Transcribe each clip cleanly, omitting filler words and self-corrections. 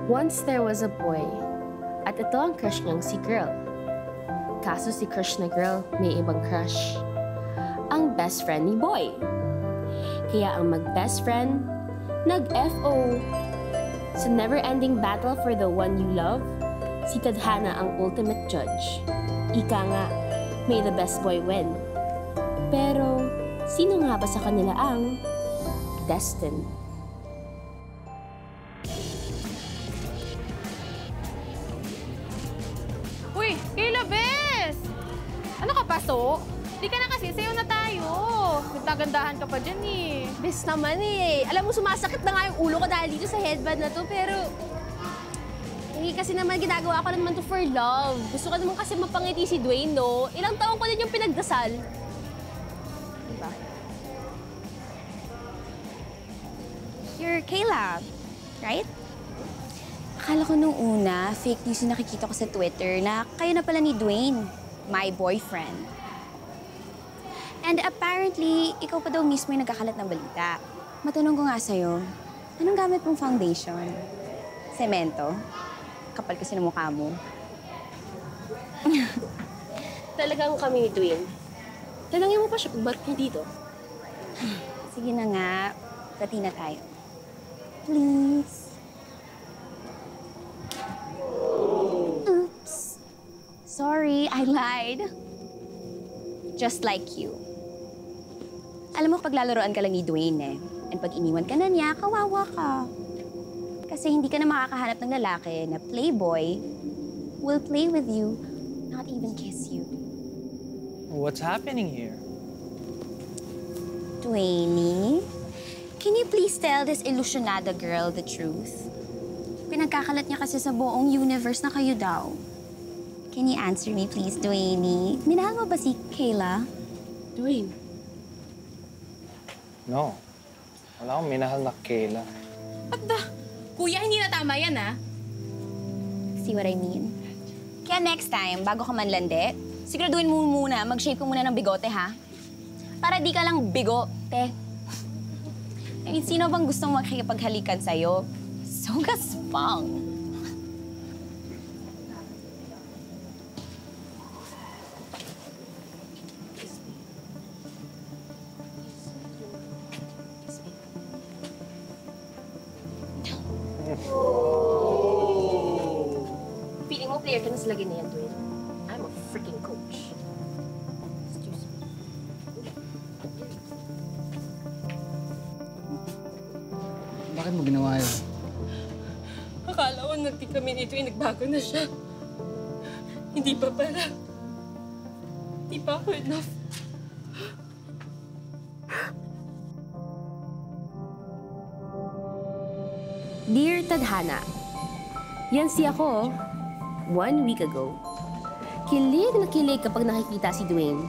Once there was a boy, at ito ang crush niyang si girl. Kaso si crush na girl may ibang crush. Ang best friend ni boy. Kaya ang mag-best friend, nag-FO. Sa never-ending battle for the one you love, si Tadhana ang ultimate judge. Ika nga, may the best boy win. Pero, sino nga ba sa kanila ang destined? Uy, Kayla, bes! Ano ka, paso? Di ka na kasi, sayo na tayo. Nagtagandahan ka pa dyan eh. Bes naman eh. Alam mo, sumasakit na nga yung ulo ko dahil dito sa headband na to, pero... kasi naman ginagawa ko naman to for love. Gusto ko naman kasi mapangiti si Dwayne, no? Ilang taon ko din yung pinagdasal. Diba? You're Kayla, right? Akala ko nung una, fake news yung nakikita ko sa Twitter na kayo na pala ni Dwayne, my boyfriend. And apparently, ikaw pa daw mismo yung nagkakalat ng balita. Matanong ko nga sa'yo, anong gamit mong foundation? Semento? Kapal kasi ng mukha mo. Talagang kami ni Dwayne. Tanangin mo pa siya kung ba't niya dito. Sige na nga, pati na tayo. Please. Oops. Sorry, I lied. Just like you. Alam mo, paglalaroan ka lang ni Dwayne eh. And pag iniwan ka na niya, kawawa ka. Kasi hindi ka na makakahanap ng lalaki na playboy will play with you, not even kiss you. What's happening here? Dwayne, can you please tell this ilusionada girl the truth? Pinagkakalat niya kasi sa buong universe na kayo daw. Can you answer me please, Dwayne? Minahal mo ba si Kayla? Dwayne. No. Wala akong minahal na Kayla. At kuya, hindi na tama yan, ah. See what I mean? Kaya next time, bago ka manlandi, siguraduhin mo muna, mag-shape ko muna ng bigote, ha? Para di ka lang bigote. I mean, sino bang gustong makikipaghalikan sa'yo? So gaspang. Feeling mo player ka na sa lagay na yan, Dwayne. I'm a freaking coach. Excuse me. Bakit mo ginawa yun? Akala ko nagti kami nito yung nagbago na siya. Hindi pa pala. Hindi pa ako enough. Dear Tadhana, yan si ako, 1 week ago. Kilig na kilig kapag nakikita si Dwayne.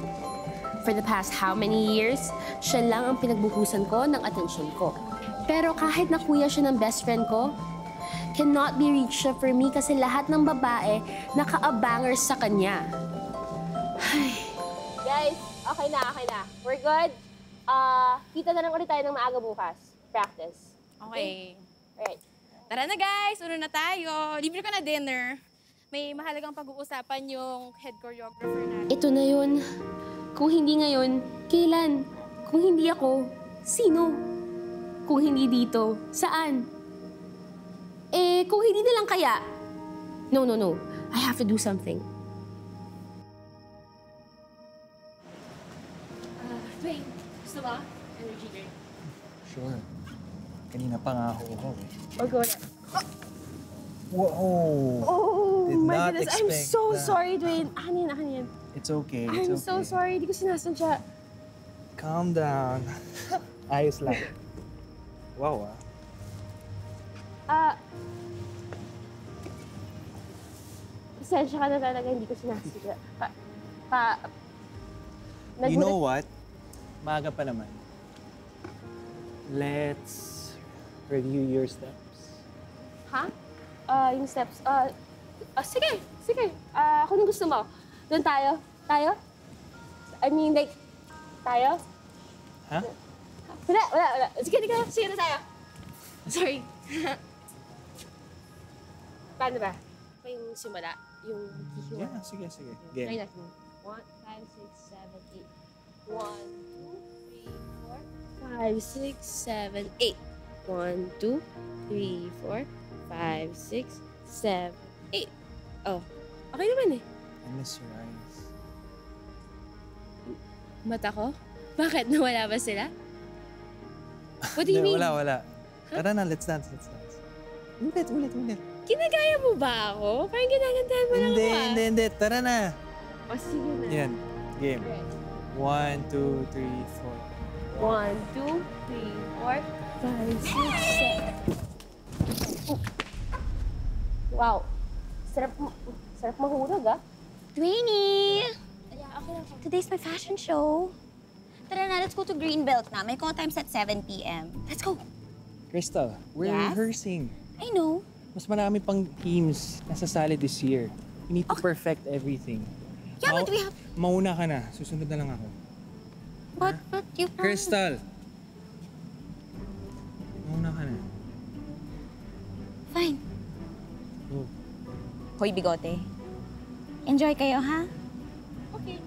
For the past how many years, siya lang ang pinagbuhusan ko ng atensyon ko. Pero kahit nakuya siya ng best friend ko, cannot be reached siya for me kasi lahat ng babae naka-abangers sa kanya. Ay. Guys, okay na. We're good. Kita na lang ulit tayo ng maaga bukas. Practice. Okay. Alright. Tara na guys, una na tayo. Libre ka na dinner. May mahalagang pag-uusapan yung head choreographer natin. Ito na yun. Kung hindi ngayon, kailan? Kung hindi ako, sino? Kung hindi dito, saan? Kung hindi na lang kaya? No. I have to do something. Dwayne, gusto mo? Energy drink. Sure. Kanina pa nga ako eh. Or go na. Whoa! Oh, Did my not goodness. I'm expect so that. sorry, Dwayne. Akin yan. It's okay, it's I'm okay. so sorry. Di ko sinasadya. Calm down. Ayos lang. Wow, Pasensya ka na talaga. Hindi ko sinasadya. You know what? Maaga pa naman. Let's review your steps. Ha? Yung steps. Sige. Kung gusto mo. Doon tayo. Tayo? I mean, like, tayo? Ha? Wala. Sige na tayo. Sorry. Paano ba? Pa yung simula? Yung hihiwa? Yeah, sige. Try Game. natin. 1, 5, 6, 7, 8. 1, 2, 3, 4, 5, 6, 7, 8. 1, 2, 3, 4, 5, 6, 7, 8. Oh, okay naman eh. I miss your eyes. Mata ko? Bakit? Nawala ba sila? What do you mean? Wala. Tara na, let's dance. Ulit. Kinagaya mo ba ako? Parang ginagandahan mo lang ako ah. Hindi. Tara na. O sige na. Yan. Game. 1, 2, 3, 4. 1, 2, 3, 4, 5, 6, 7. Wow. Sarap mahurag ah. Dwayne! Today's my fashion show. Tara na, let's go to Greenbelt na. May call times at 7 p.m. Let's go. Crystal, we're Yes? rehearsing. I know. Mas marami pang teams na sasali this year. We need to perfect everything. Yeah, but we have... Mauna ka na. Susunod na lang ako. But you... Crystal! Mauna ka na. Fine. Go. Hoy, bigote. Enjoy kayo, ha? Okay.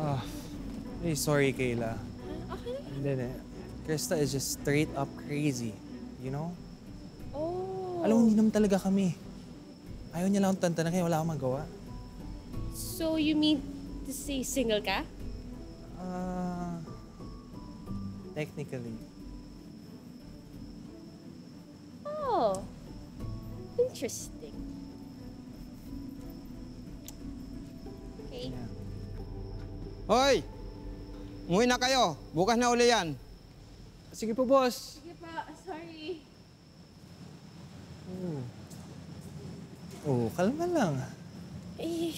Ah, really sorry, Kayla. Okay na. Hindi. Krista is just straight up crazy. You know? Oh. Alam mo, hindi naman talaga kami. Ayaw niya lang akong tantanan kaya wala akong magawa. So you mean to say single ka? Technically. Oh. Interesting. Okay. Yeah. Hoy! Umuwi na kayo. Bukas na uli yan. Sige po, boss. Sige pa, sorry. Kalma lang. Eh.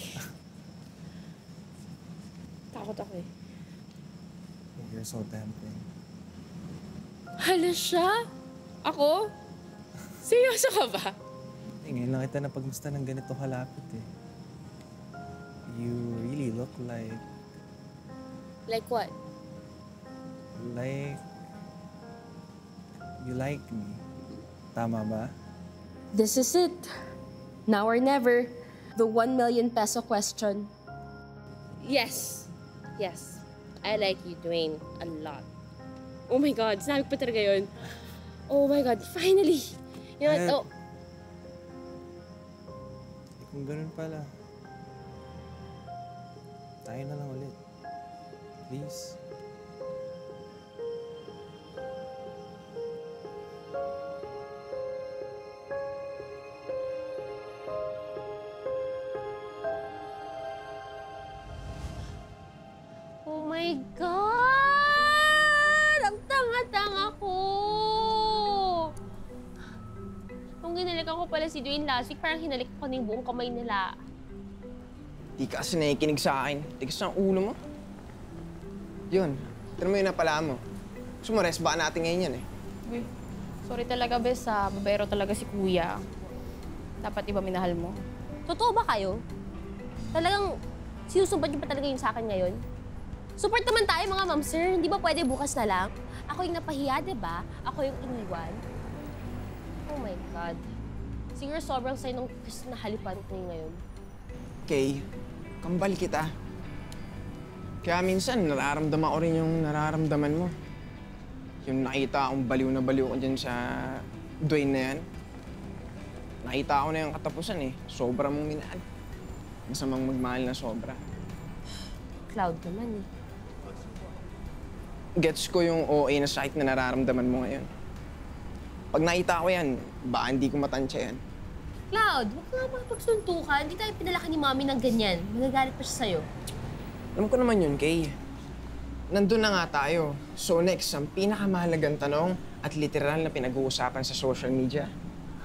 Takot ako eh. You're so tempting. Hala siya? Ako? Seryoso ka ba? Ngayon lang kita napagmusta ng ganito kalapit eh. You really look like... Like what? Like... You like me. Tama ba? This is it. Now or never. The 1 million peso question. Yes. Yes. I like you, Dwayne. A lot. Oh my God. Sinabi ko pa talaga yun. Oh my God. Finally. You know what? Oh. Kung ganun pala, tayo na lang ulit. Please. Oh my God! Ang tanga-tanga ko! Nung hinalikan ko pala si Dwayne last week, parang hinalik ko na yung buong kamay nila. Di ka kasi nakikinig sa akin. Tigas ng ulo mo. Yun. Tignan mo yung napala mo. Gusto mo, rest ba natin ngayon yan eh. Uy, sorry talaga, Bes, ha. Babaero talaga si Kuya. Dapat iba minahal mo. Totoo ba kayo? Talagang sinusumbat niyo pa talaga yung sa akin ngayon? Support naman tayo, mga ma'am, sir. Hindi ba pwede bukas na lang? Ako yung napahiya, diba? Ako yung iniwan. Oh my God. Siguro sobrang sayo nung Chris na halipan ko ngayon. Kay, kambal kita. Kaya minsan, nararamdaman ko rin yung nararamdaman mo. Yung nakita akong baliw na baliw ko dyan sa Dwayne na yan. Nakita ko na yung katapusan eh. Sobra mong minahal. Masamang magmahal na sobra. Cloud naman eh. Gets ko yung OA na sakit na nararamdaman mo ngayon. Pag nakita ko yan, baka hindi ko matansya yan. Cloud, huwag ka nga makapagsuntukan. Hindi tayo pinalaki ni Mami ng ganyan. Magagalit pa siya sa'yo. Alam ko naman yun, Kay. Nandun na nga tayo. So next, ang pinakamahalagang tanong at literal na pinag-uusapan sa social media.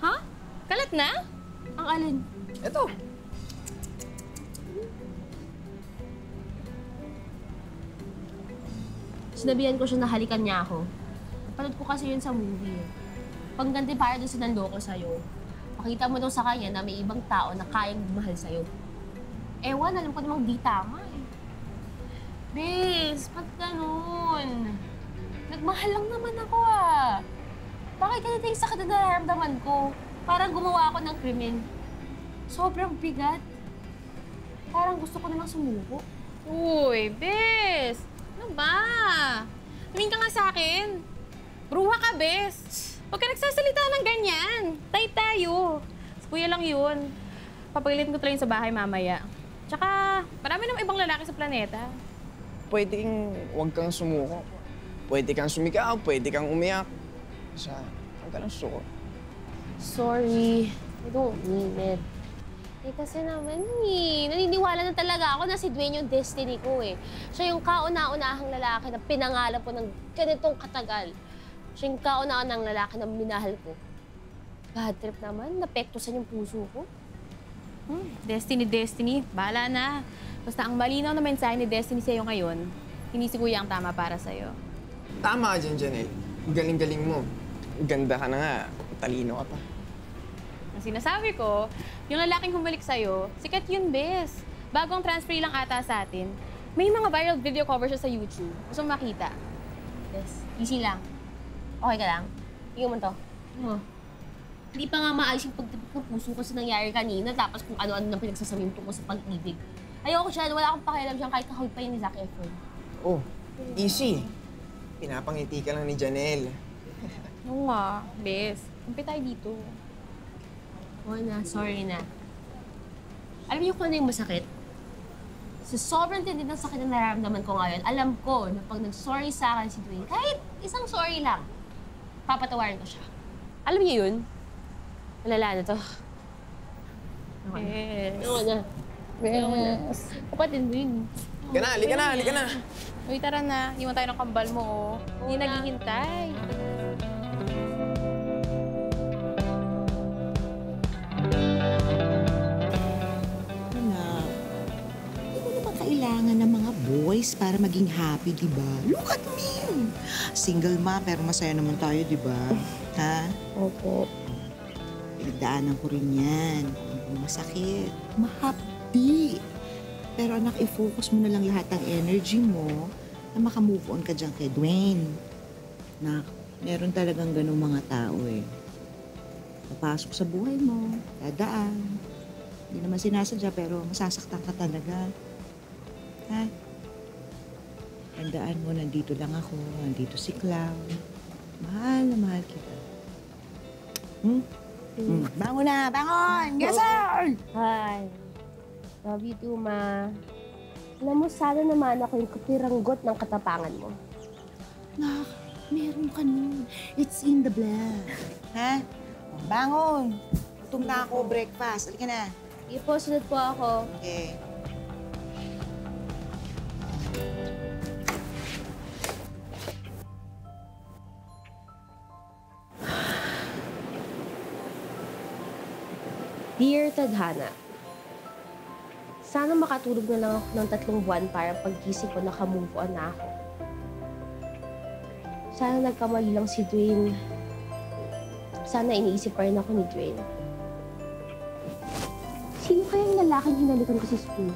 Ha? Kalat na? Ang alin? Ito. Sinabihan ko siya na halikan niya ako. Napanood ko kasi yun sa movie. Pangganti para doon sa nanloko sa'yo. Pakita mo daw sa kanya na may ibang tao na kayang bumahal sa'yo. Ewan, alam ko namang di tama eh. Bes, ba't ganun? Nagmahal lang naman ako ah. Bakit ganito yung sakit na nararamdaman ko? Parang gumawa ako ng krimen. Sobrang bigat. Parang gusto ko namang sumuko. Uy, bes! Ano ba? Tumingin ka nga sa akin. Bruha ka, bes. Huwag ka nagsasalita ng ganyan. Tay tayo. Si Kuya lang yun. Papagalitin ko tuloy yun sa bahay mamaya. Tsaka, marami namang ibang lalaki sa planeta. Pwedeng huwag kang sumuko. Pwede kang sumigaw, pwede kang umiyak. Basta, huwag ka lang suko. Sorry. I don't mean it. Eh kasi naman naniniwala na talaga ako na si Dwayne yung destiny ko eh. Siya yung kauna-unahang lalaki na pinangalan ko ng ganitong katagal. Siya yung kauna-unahang lalaki na minahal ko. Bad trip naman, napektusan yung puso ko. Destiny. Bahala na. Basta ang malinaw na mensahe ni Destiny sa'yo ngayon, hindi si Kuya ang tama para sa'yo. Tama ka dyan, Janelle. Galing-galing mo. Ganda ka na nga. Talino ka pa. Ang sinasabi ko, yung lalaking humalik sa'yo, sikat yun, bes. Bagong transfer lang ata sa atin. May mga viral video cover siya sa YouTube. Gusto mo makita? Yes, easy lang. Okay ka lang? Tingnan mo to. Hindi pa nga maayos yung pagtipik ng puso ko sa nangyari kanina, tapos kung ano-ano nang pinagsasabihin ko sa pag-ibig. Ayoko siya, wala akong pakialam dyan kahit kahawig pa yun ni Zac Efron. Oh, easy. Pinapangiti ka lang ni Janelle. Oo nga, bes. Kumpi tayo dito. Oo na, sorry na. Alam niyo kung ano yung masakit? Sa sobrang tindi ng sakit na nararamdaman ko ngayon, alam ko na pag nag-sorry sa akin si Dwayne, kahit isang sorry lang, papatawarin ko siya. Alam niyo yun? Malala na to. Yes. Oo na. Yes. Kapatid mo yun. Halika na. Uy, tara na. Iwan tayo ng kambal mo, oh. Hindi na. naghihintay. Anak, hindi mo naman kailangan ng mga boys para maging happy, di ba? Look at me! Single ma, pero masaya naman tayo, di ba? Ha? Opo. Pinagdaanan ko rin yan. Masakit. Mahapdi. Pero anak, i-focus mo na lang lahat ng energy mo na makamove on ka dyan kay Dwayne. Nak, meron talagang ganung mga tao eh. Papasok sa buhay mo, dadaan. Hindi naman sinasadya pero masasaktan ka talaga. Ha? Tandaan mo, nandito lang ako, nandito si Cloud. Mahal na mahal kita. Bangon na! Bangon! Gasol! Hi. Love you too, Ma. Alam mo, sana naman ako yung kapiranggot ng katapangan mo. Nak, meron ka nun. It's in the blood. Ha? Bangon! Gutom na ako, breakfast. Halika na. Sige po, sunod po ako. Okay. Dear Tadhana, sana makatulog na lang ako ng 3 buwan para paggising ko nakamove on na ako. Sana nagkamali lang si Dwayne. Sana iniisip pa rin ako ni Dwayne. Sino kaya yung lalaking hinalikan ko sa school?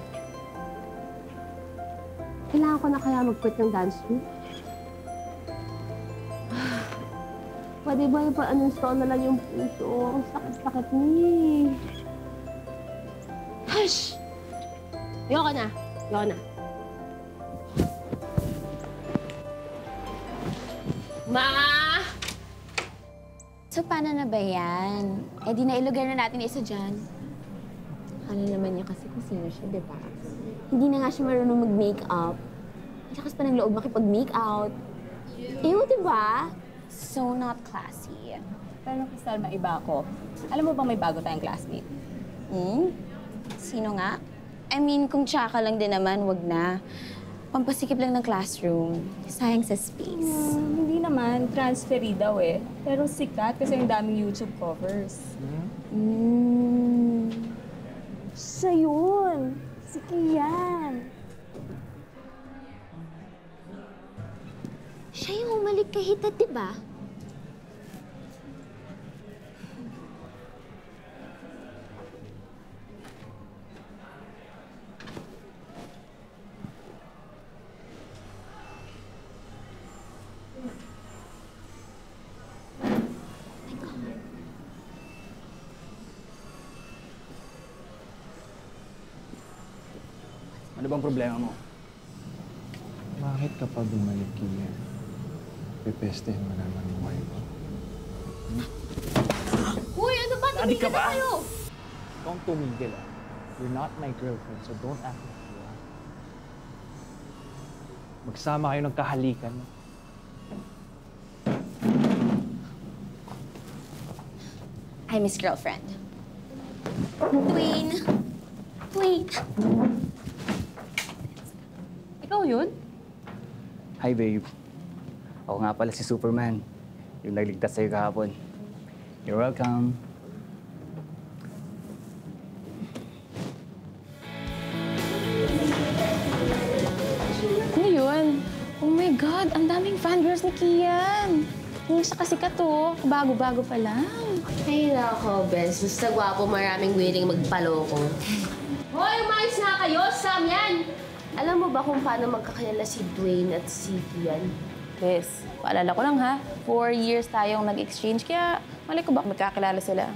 Kailangan ko na kaya mag-quit ng dance school? Pwede ba ipa-uninstall na lang yung puso? Ang sakit-sakit ni. Hush! Ayoko na. Ma! So, paano na ba yan? Eh, di nailugar na natin isa dyan. Akala naman niya kasi kung sino siya, di ba? Hindi na nga siya marunong mag-makeup. Ang lakas pa ng loob makipag-makeout. Ew, di ba? So not classy. Pero Crystal, maiba ako. Alam mo bang may bago tayong classmate? Sino nga? I mean, kung tsaka lang din naman, wag na. Pampasikip lang ng classroom. Sayang sa space. Hindi naman. Transferee daw eh. Pero sikat kasi yung daming YouTube covers. Siya yun. Si Kian. Siya yung umalik kay Hitat, di ba? Ano bang problema mo? Bakit kapag bumalik Kia, pipestehin mo naman yung buhay ko? Uy, ano ba? Adik ka Tumigil na ba? kayo! Don't tumigil ah. You're not my girlfriend, so don't act like you are. Magsama kayo ng kahalikan. I'm his girlfriend. Dwayne! Wait! Ikaw yun? Hi, babe. Ako nga pala si Superman. Yung nagligtas sa'yo kahapon. You're welcome. Ano yun? Oh my God, ang daming fangirls ni Kian. Hindi siya kasikat to. Bago-bago pa lang. Ay, nako, Bes. Basta gwapo, maraming willing magpaloko. Hoy, umayos na kayo! Sam yan! Alam mo ba kung paano magkakilala si Dwayne at si Kian? Bes, paalala ko lang ha. 4 years tayong nag-exchange, kaya malay ko ba magkakilala sila?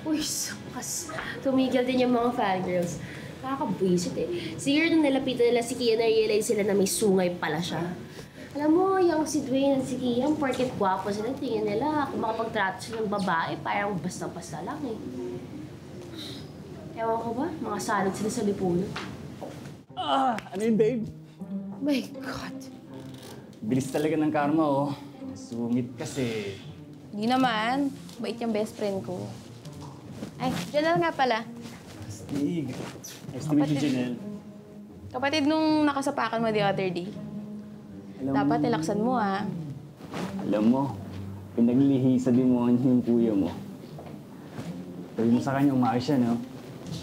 Uy, sukas. Tumigil din yung mga fangirls. Nakakabwisit eh. Siguro nung nalapitan nila si Kian, na-realize sila na may sungay pala siya. Alam mo, yung si Dwayne at si Kian, porket gwapo sila, tingin nila kung makapagtrato sila ng babae, parang basta-basta lang eh. Ewan ko ba? Mga salad sila sa lipunan. Ano yun, babe? My God. Bilis talaga ng karma, oh. Sungit kasi. Hindi naman. Bait yung best friend ko. Ay, Janelle nga pala. Stig. Nice to meet you, Janelle. Kapatid nung nakasapakan mo the other day. Dapat nilaksan mo, ha? Alam mo, pinaglihi sa demonyo yung kuya mo. Sabi mo sa kanya, umaayos siya, no?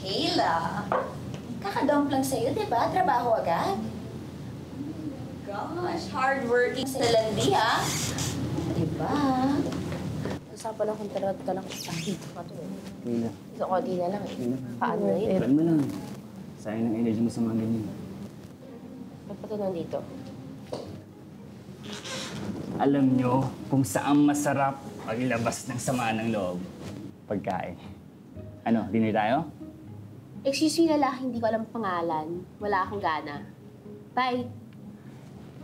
Kayla! Kakadump lang sa'yo, di ba? Trabaho agad. Gosh, hardworking sa landi, ha? Diba? Usapan lang kung talaga ka lang sakit ka to eh. Kayla. Ikaw konti na lang eh. Paano na yun? Plan mo lang. Sayang ng energy mo sa mga ganyan. Ba't pa ito nandito? Alam nyo kung saan masarap maglabas ng sama ng loob. Pagkain. Ano, dinner tayo? Excuse me, lalaki, hindi ko alam pangalan. Wala akong gana. Bye!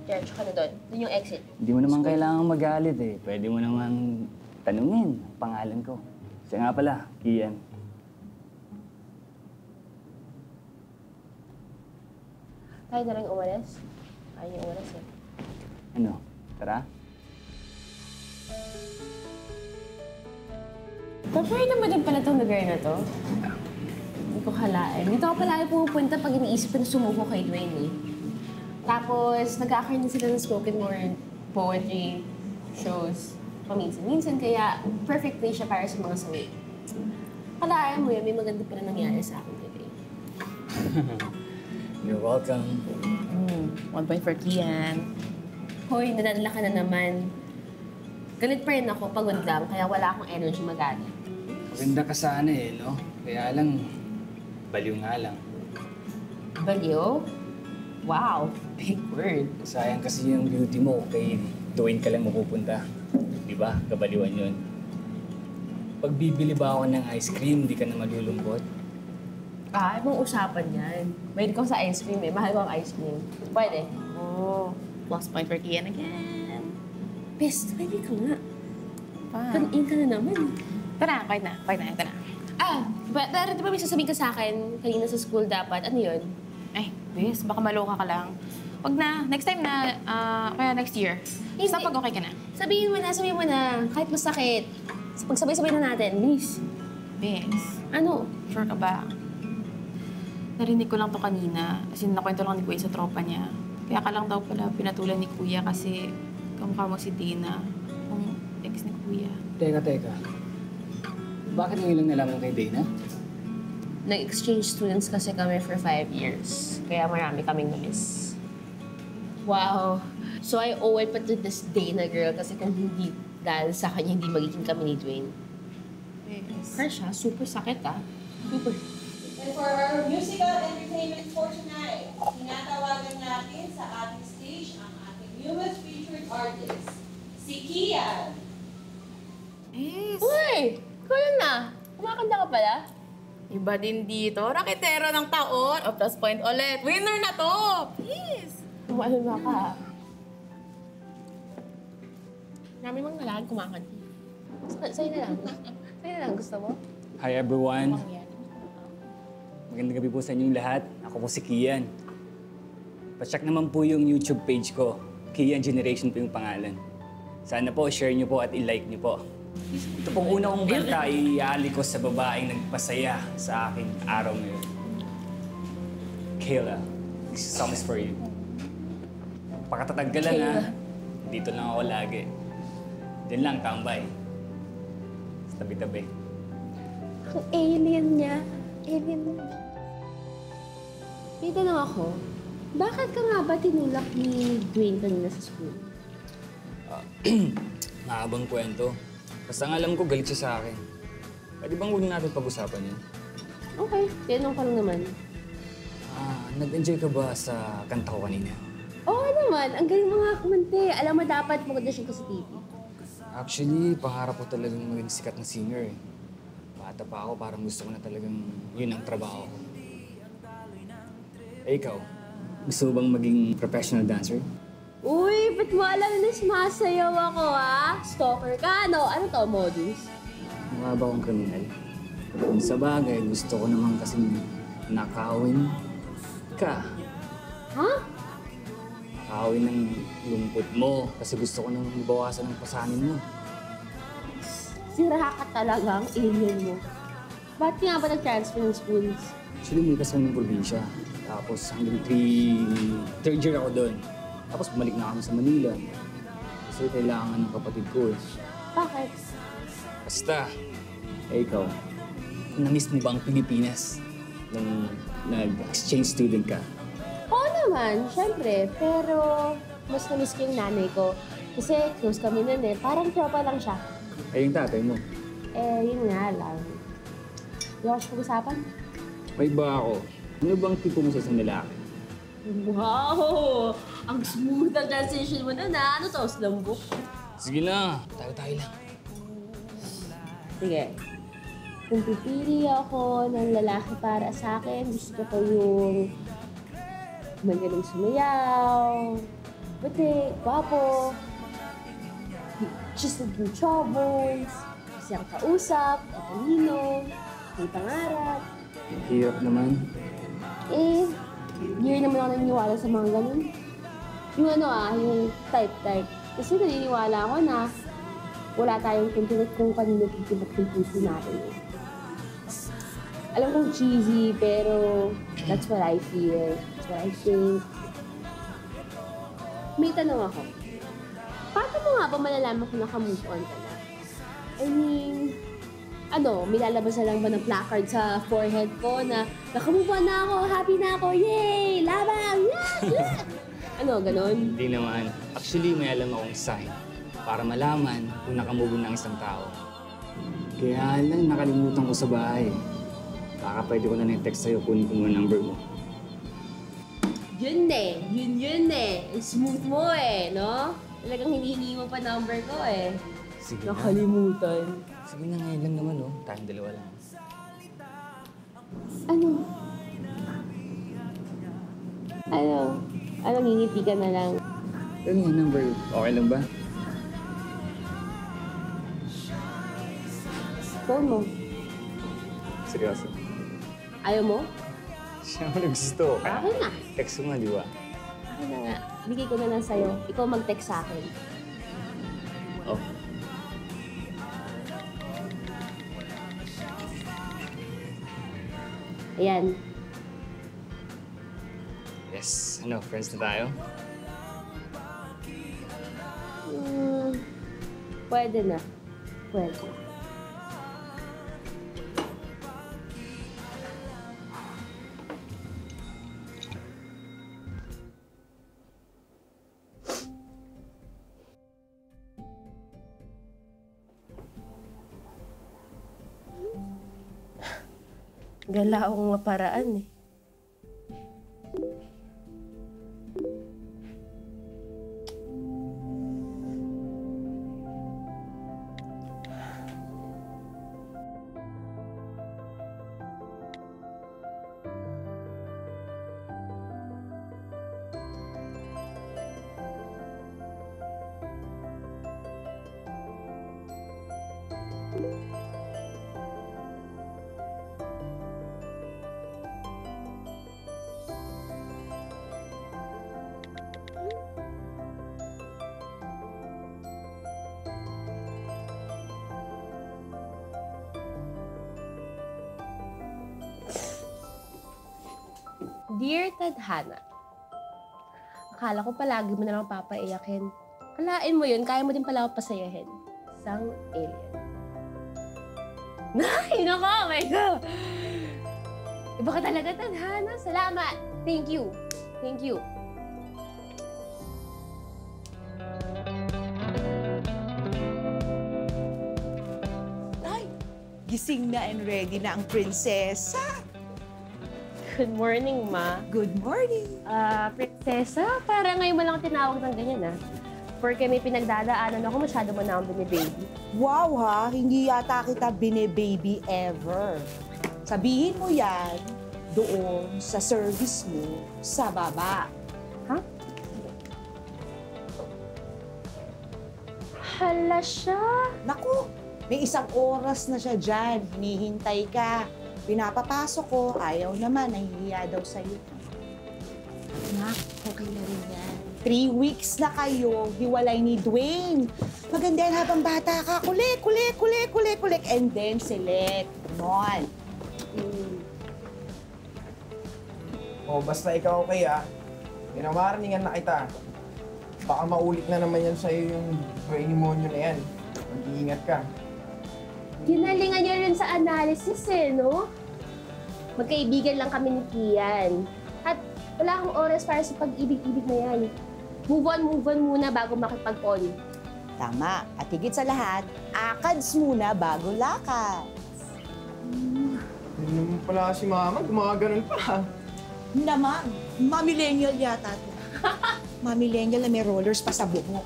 Diretso ka na doon. Doon yung exit. Hindi mo naman kailangan magalit eh. Pwede mo naman tanungin ang pangalan ko. Siya nga pala, Kian. Tayo na lang umalis. Ayaw yung umalis eh. Ano, tara? Paparay naman din pala itong lugar na to. Hindi ko kalain. Dito ako palagi pumupunta pag iniisip ko na sumuko kay Dwayne eh. Tapos, nag-aakar din sila ng spoken word, poetry, shows, paminsan-minsan. Kaya, perfect place siya para sa mga sawi. Kalain mo yun, may maganda pala nangyari sa akin today. You're welcome. 1 point for Kian. Hoy, nadadala ka na naman. Galit pa rin ako, pagod lang, kaya wala akong energy magalit. Maganda ka sana eh, no? Kaya lang, baliw nga lang. Baliw? Wow, big word. Sayang kasi yung beauty mo, kay Dwayne ka lang mapupunta. Di ba? Kabaliwan yun. Pag bibili ba ako ng ice cream, di ka na malulumbot? Ah, ibang usapan yan. Mahilig ko sa ice cream eh. Mahal ko ang ice cream. Pwede. Oh, plus point for Kian again. Best, pwede ka nga. Pa. Kanin ka na naman. Tara, kahit na. Ito na. Pero di ba may sasabihin ka sa akin kanina sa school dapat? Ano yun? Ay, Bes, baka maloka ka lang. Wag na. Next time na, kaya next year. Basta pag okay ka na. Sabihin mo na. Kahit masakit. Pagsabay-sabay na natin. Please. Bes, Ano? sure ka ba? Narinig ko lang to kanina. As in, nakwento lang ni Kuya sa tropa niya. Kaya ka lang daw pala pinatulan ni Kuya kasi kamukha mo si Dina, yung ex ni Kuya. Teka. Bakit ngayon lang nalaman kay Dana? Nag-exchange students kasi kami for 5 years. Kaya marami kaming na-miss. Wow. So I owe it pa to this Dana girl kasi kung hindi dahil sa kanya, hindi magiging kami ni Dwayne. Yes. Crush ha? Super sakit ha? Super. And for our musical entertainment for tonight, tinatawagan natin sa ating stage ang ating newest featured artist, si Kian. Yes. Uy! Ikaw yun na! Kumakanta ka pala? Iba din dito. Raketero ng taon. O, plus point ulit. Winner na to! Please! Ano na ka? Namin mang nalaan kumakanti. Sa'yo na lang. Sa'yo na lang. Gusto mo? Hi everyone. Magandang gabi po sa inyong lahat. Ako po si Kian. Pa-check naman po yung YouTube page ko. Kian Generation po yung pangalan. Sana po, share nyo po at i-like nyo po. Ito pong una kong kanta ay iali ko sa babaeng nagpasaya sa aking araw ngayon. Kayla, this song is for you. Pakatatag ka lang ha. Dito lang ako lagi. Diyan lang, tambay. Sa tabi-tabi. Ang alien niya. Alien mo. May tanong ako, bakit ka nga ba tinulak ni Dwayne kanina sa school? Mahabang kwento. Basta ang alam ko, galit siya sa akin. Pwede bang huwag natin pag-usapan yun? Okay, tinanong ka lang naman. Nag-enjoy ka ba sa kanta ko kanina? Oo naman, ang galing mga kumante. Alam mo dapat mag-audition ka sa TV. Actually, pangarap ko talagang maging sikat na singer eh. Bata pa ako, parang gusto ko na talagang yun ang trabaho ko. Eh ikaw, gusto mo bang maging professional dancer? Uy, ba't mo alam na sumasayaw ako, ha? Stalker ka, no? Ano to, modus? Mukha ba akong kriminal? Kung sa bagay, gusto ko naman kasing nakawin ka. Ha? Nakawin ng lungkot mo kasi gusto ko nang mabawasan ng pasanin mo. Sira ka talaga ang alien mo. Ba't nga ba nag-transfer ng schools? Actually, may kasama ng probinsya. Tapos hanggang third year ako doon. Tapos bumalik na kami sa Manila. Kasi kailangan ng kapatid ko eh. Bakit? Basta, ikaw, na-miss mo ba ang Pilipinas nung nag-exchange student ka? Oo naman, syempre. Pero mas na-miss ko yung nanay ko. Kasi close kami nun eh. Parang tropa lang siya. Ay, yung tatay mo. Eh, yun nga lang. Di ako siya pag-usapan. May iba ako. Ano bang tipo mo sa isang lalaki? Wow! Ang smooth ang transition mo nun, ha? Ano to, slambok? Sige na, tayo lang. Sige. Kung pipili ako ng lalaki para sa akin, gusto ko yung magaling sumayaw, puti, gwapo, just yung troubles, siyang kausap, matalino, may pangarap. Hirap naman. Eh, hindi naman ako naniniwala sa mga ganun. Yung yung type. Kasi naniniwala ako na wala tayong kontrol kung kanino titibok yung puso natin eh. Alam kong cheesy, pero that's what I feel. That's what I think. May tanong ako. Paano mo nga ba malalaman kung naka-move on ka na? I mean, may lalabas na lang ba ng placard sa forehead ko na naka-move on na ako, happy na ako, yay! Labang! Yeah! Ganon? Hindi naman. Actually, may alam akong sign para malaman kung nakamove on ng isang tao. Kaya lang nakalimutan ko sa bahay. Baka pwede ko na text sa'yo, kunin ko muna number mo. Yun eh. Ang smooth mo eh, no? Talagang hinihingi mo pa number ko eh. Sige na. Nakalimutan. Sige na, ngayon lang naman oh. Tayong dalawa lang. Ngingiti ka na lang. Ano nga number? Okay lang ba? Phone mo. Seryoso? Ayaw mo? Siyempre gusto. Akin na. Text mo nga, di ba? Akin na nga. Bigay ko na lang sa'yo. Ikaw mag-text sa akin. Oh. Ayan. Yes. Friends na tayo? Pwede na. Pwede. Gala akong maparaan eh. Dear Tadhana, akala ko palagi mo na lang papaiyakin. Kalain mo yun, kaya mo din pala ako pasayahin. Isang alien. Ay, nako, oh my God! Iba ka talaga, Tadhana. Salamat. Thank you. Thank you. Ay, gising na and ready na ang prinsesa. Good morning, Ma. Good morning. Prinsesa, para ngayon mo lang tinawag ng ganyan, Porque may pinagdadaanan ako, masyado mo na akong binibaby. Wow ha, hindi yata kita bine-baby ever. Sabihin mo yan doon sa service mo sa baba. Ha? Hala siya. Naku, may 1 oras na siya dyan. Hinihintay ka. Pinapapasok ko, ayaw naman, nahihiya daw sa'yo. Anak, okay na rin yan. 3 weeks na kayo, hiwalay ni Dwayne. Maganda yan habang bata ka. Kulik, kulik, kulik, kulik, kulik. And then select. Come on. Oh, basta ikaw okay Pinawarningan na kita. Baka maulit na naman yan sa'yo yung brainimonyo na yan. Mag-iingat ka. Ginalingan niyo rin sa analysis no? Magkaibigan lang kami ni Kian. At wala akong oras para sa pag-ibig-ibig na yan. Move on muna bago makipag-on. Tama. At higit sa lahat, akads muna bago lakad. Hindi naman pala si Mama, gumaganon pa. Naman, mamillennial yata to. Mamillennial na may rollers pa sa buhok.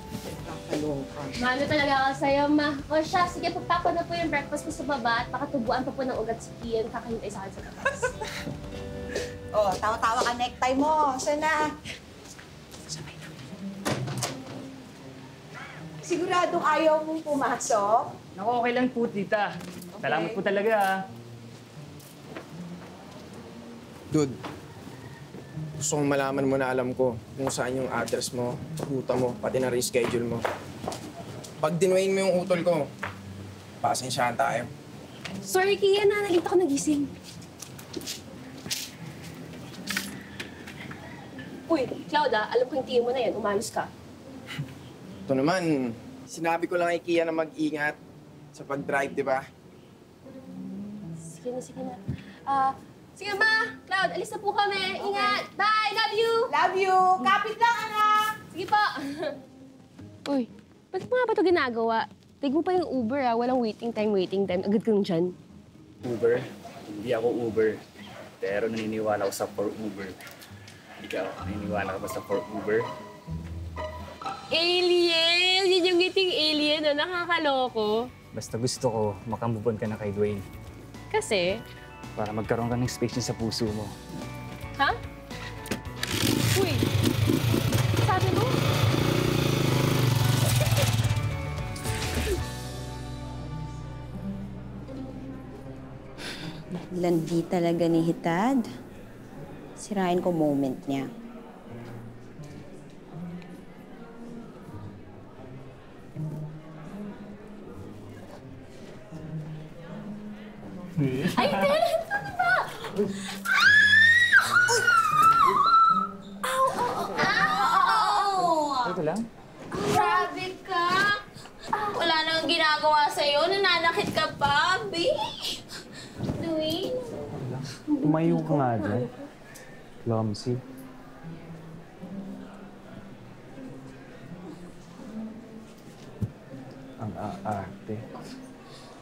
Mano talaga ako sa'yo, Ma. O siya, sige, pagpako na po yung breakfast ko sa baba at pakatubuan pa po ng ugat si Kian. Kakahintay sa akin sa labas. Oh, tawa-tawa ka necktie mo. Sana. Siguradong ayaw mong pumasok? Naku, okay lang po, tita. Salamat po talaga, Dude, gusto kong malaman mo na alam ko kung saan yung address mo, ruta mo, pati na reschedule mo. Pag dinuwain mo yung utol ko, pasensyahan tayo. Sorry, Kian, nalita ko nagising. Uy, Claudia, alam ko yung tingin mo na yan. Umalis ka. Ito naman, sinabi ko lang kay Kia na mag-ingat sa pag-drive, di ba? Sige na. Sige, Ma. Cloud, alis na po kami. Ingat. Bye. Love you. Love you. Kapit lang, anak. Sige po. Uy, ba't mo nga ba ito ginagawa? Take mo pa yung Uber, Walang waiting time. Agad kang dyan. Uber? Hindi ako Uber. Pero naniniwala ko sa for Uber. Ikaw, naniniwala ka ba sa for Uber? Alien! Yun yung ngiting alien, Nakakaloko. Basta gusto ko, makamubon ka na kay Dwayne. Kasi? Para magkaroon ka ng space niya sa puso mo. Ha? Uy! Sabi mo? Landi talaga ni Hitad. Sirain ko moment niya. Ay, Dylan! Ano ba? Ito lang? Grabe ka! Wala nang ginagawa sa'yo. Nananakit ka pa, babe. Dwayne? Tumayo ka nga dyan. Clumsy. Ang aarte.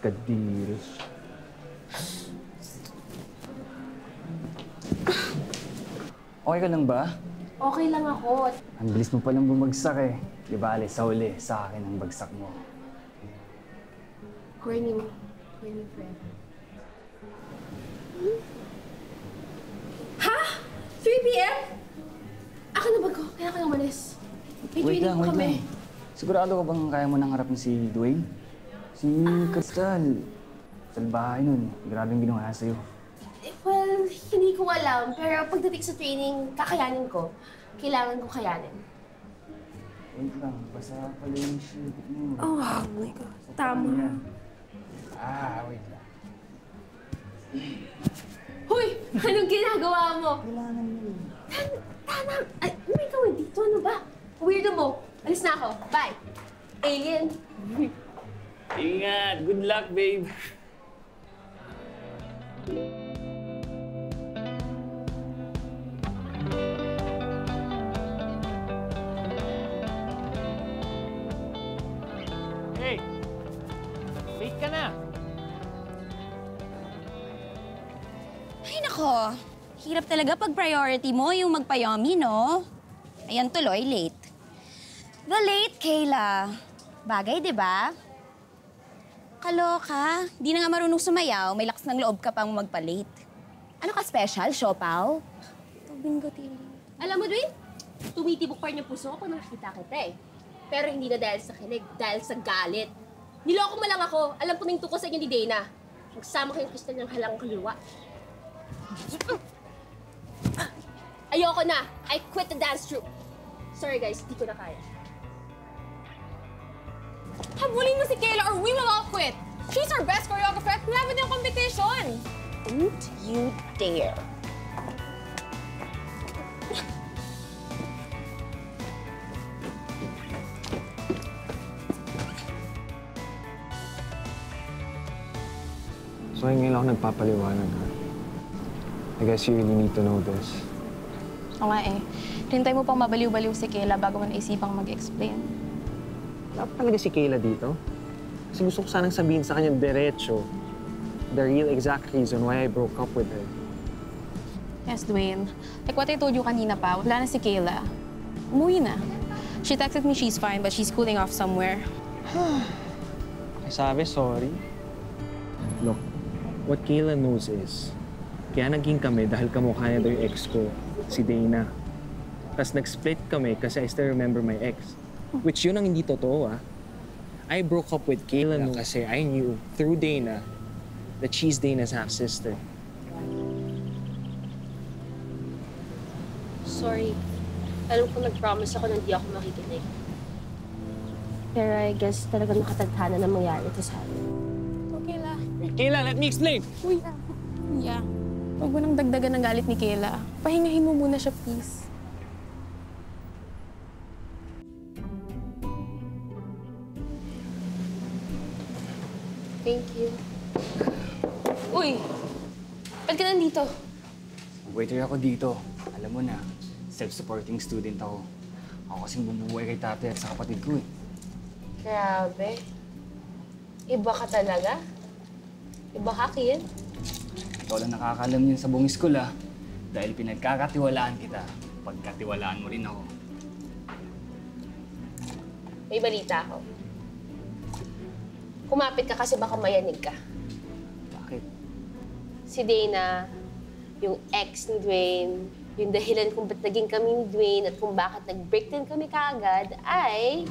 Kadiri. Okay ka lang ba? Okay lang ako. Ang bilis mo palang bumagsak eh. Di ba, sa uli, sa akin ang bagsak mo. Corny friend. Ha? 3 p.m.? Akin na ba ko? Kaya ka umalis. May training po kami. Sigurado ka bang kaya mo nang harapin si Dwayne? Si Crystal, salbahay nun. Grabeng ginawa sa'yo. Well, hindi ko alam. Pero pagdating sa training, kakayanin ko. Kailangan ko kayanin. Wait lang, basa pala yung shirt mo. Oh my God. Tama. Wait lang. Hoy! Anong ginagawa mo? Kailangan mo. Tama! Ay, may gawin dito. Ano ba? Weirdo mo. Alis na ako. Bye! Alien! Ingat! Good luck, babe! Hey! Wait ka na! Ay, nako. Hirap talaga pag priority mo yung magpayomi, no? Ayan tuloy, late. The late, Kayla. Bagay, di ba? Kaloka. Di na nga marunong sumayaw, may lakas ng loob ka pang magpa-late. Ano ka special, siopaw? Bingo, tili. Alam mo, Dwayne, tumitibok pa rin yung puso ko pag nakikita kita eh. Pero hindi na dahil sa kilig, dahil sa galit. Niloko mo lang ako. Alam ko na yung tukos sa inyo ni Dana. Magsama kayong Crystal ng halang kaluwa. Ayoko na. I quit the dance troupe. Sorry guys, di ko na kaya. Habulin mo si Kayla or we will all quit. She's our best choreographer at laban yung competition. Don't you dare. So ngayon ako nagpapaliwanag, ha? I guess you really need to know this. Oo nga eh. Hintay mo pang mabaliw-baliw si Kayla bago mo naisipang mag-explain. Wala pa talaga si Kayla dito. Kasi gusto ko sanang sabihin sa kanya diretso the real exact reason why I broke up with her. Yes, Dwayne. Like what I told you kanina pa, wala na si Kayla. Umuwi na. She texted me she's fine, but she's cooling off somewhere. Sabi, sorry. Look, what Kayla knows is, kaya naging kami dahil kamukha niya daw yung ex ko, si Dana. Tapos nag-split kami kasi I still remember my ex. Which yun ang hindi totoo, ah. I broke up with Kayla kasi I knew through Dana that she's Dana's half-sister. Sorry. Alam ko nag-promise ako na hindi ako makikinig. Pero I guess talagang nakatadhana na mangyari ito sa akin. Okay la. Wait, Kayla, let me explain! Uy, yeah. Huwag mo nang dagdagan ng galit ni Kayla. Pahingahin mo muna siya, please. Thank you. Uy! Ba't ka nandito? Waiter ako dito. Alam mo na, self-supporting student ako. Ako kasing bumubuhay kay tatay at sa kapatid ko eh. Grabe. Iba ka talaga. Iba ka, Kian. Ikaw lang nakakalam yun sa buong school ah. Dahil pinagkakatiwalaan kita, pagkatiwalaan mo rin ako. May balita ako. Kumapit ka kasi baka mayanig ka. Bakit? Si Dana, yung ex ni Dwayne, yung dahilan kung ba't naging kami ni Dwayne at kung bakit nag-break din kami kaagad ay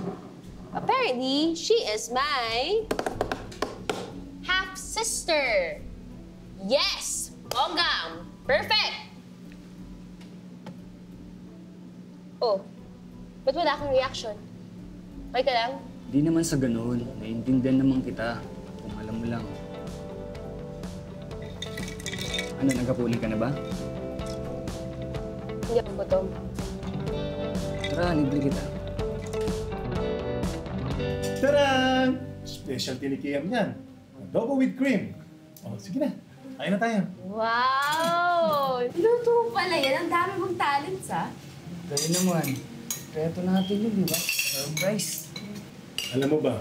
apparently, she is my half-sister. Yes! Bonggang! Perfect! Oh, ba't wala kang reaction? Okay ka lang? Di naman sa ganoon. Naiintindihan naman kita. Kung alam mo lang. Ano, nagkapunan ka na ba? Hindi ako gutom. Tara, libre kita. Tadaan! Specialty ni Kiam yan. Adobo with cream. Oh, sige na. Kain na tayo. Wow! Luto mo pala yan. Ang dami mong talents, ha? Dahil naman. Reto natin yun, di ba? Surprise. Alam mo ba,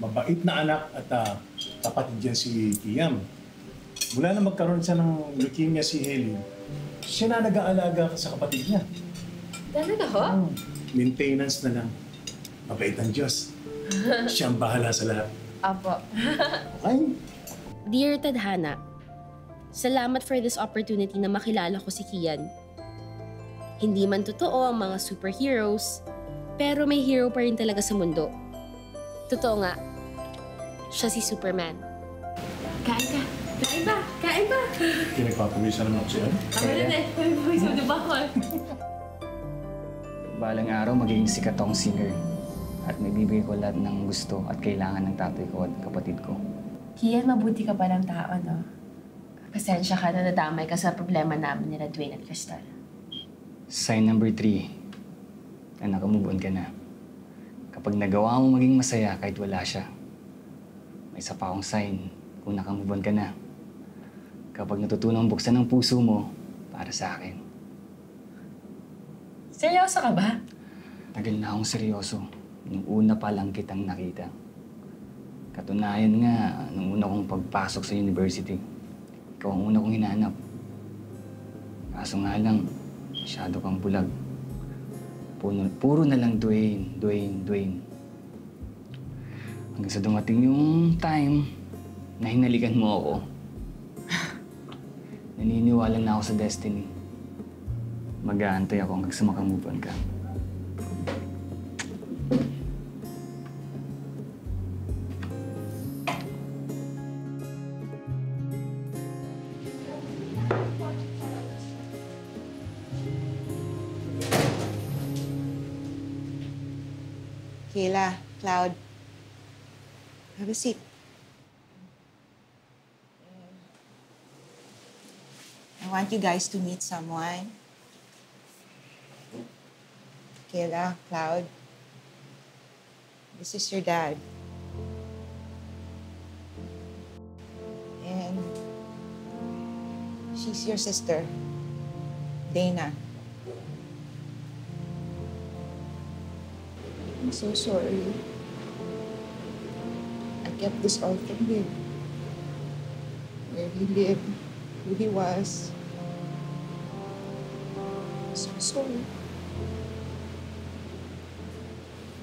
mabait na anak at tapat dyan si Kiam. Mula na magkaroon siya ng leukemia si Helen, siya na nag-aalaga sa kapatid niya. Talaga, ho? Maintenance na lang. Mabait ang Diyos. Siya ang bahala sa lahat. Apo. Okay? Dear Tadhana, salamat for this opportunity na makilala ko si Kian. Hindi man totoo ang mga superheroes, pero may hero pa rin talaga sa mundo. Totoo nga, Siya si Superman. Kain ka. Kain ba? Kain ba? Pinagpapawisan naman ako sa'yo. Ako rin eh. Pawisan na ba ako? Balang araw, magiging sikat akong singer. At may bibigay ko lahat ng gusto at kailangan ng tatay ko at kapatid ko. Kian, mabuti ka pa ng tao, no? Pasensya ka na nadamay ka sa problema namin nila Dwayne at Crystal. Sign number 3, na nakamove on ka na. Kapag nagawa mo maging masaya kahit wala siya, may isa pa akong sign kung nakamove on ka na. Kapag natutunang buksan ang puso mo para sa akin. Seryoso ka ba? Tagal na akong seryoso. Nung una pa lang kitang nakita. Katunayan nga, nung una kong pagpasok sa university, ikaw ang una kong hinahanap. Kaso nga lang, masyado kang bulag. Puro na lang Dwayne. Hanggang sa dumating yung time na hinalikan mo ako. Naniniwala na ako sa destiny. Mag-aantay ako hanggang sa makamove on ka. Kayla, Cloud, have a seat. I want you guys to meet someone. Kayla, Cloud, this is your dad. And she's your sister, Dana. I'm so sorry. I kept this all from him. Where he lived, who he was. I'm so sorry.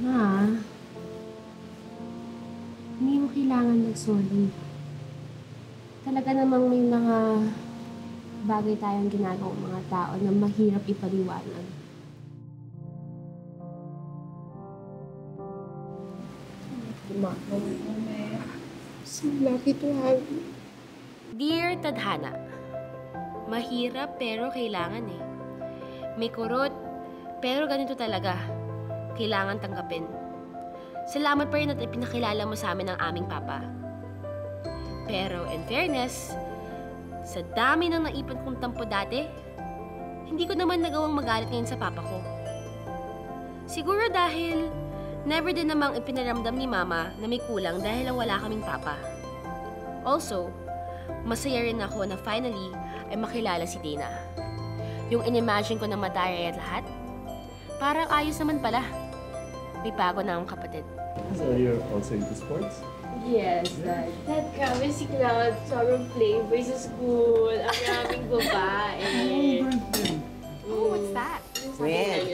Ma, hindi mo kailangan mag-sorry. Talaga namang may mga bagay tayong ginagawang mga tao na mahirap ipaliwanag. So lucky to have you. Dear Tadhana, mahirap pero kailangan eh. May kurot, pero ganito talaga. Kailangan tanggapin. Salamat pa rin at ipinakilala mo sa amin ang aming papa. Pero in fairness, sa dami ng naipon kong tampo dati, hindi ko naman nagawang magalit ngayon sa papa ko. Siguro dahil never din namang ipinaramdam ni mama na may kulang dahil lang wala kaming papa. Also, masaya rin ako na finally ay makilala si Dana. Yung inimagine ko na madaray at lahat, parang ayos naman pala. May bago na akong kapatid. So you're also into sports? Yes, Dad. Dad, grabe si Cloud. Sobrang playboy sa school. Ang maraming babae. Oh, what's that? Well.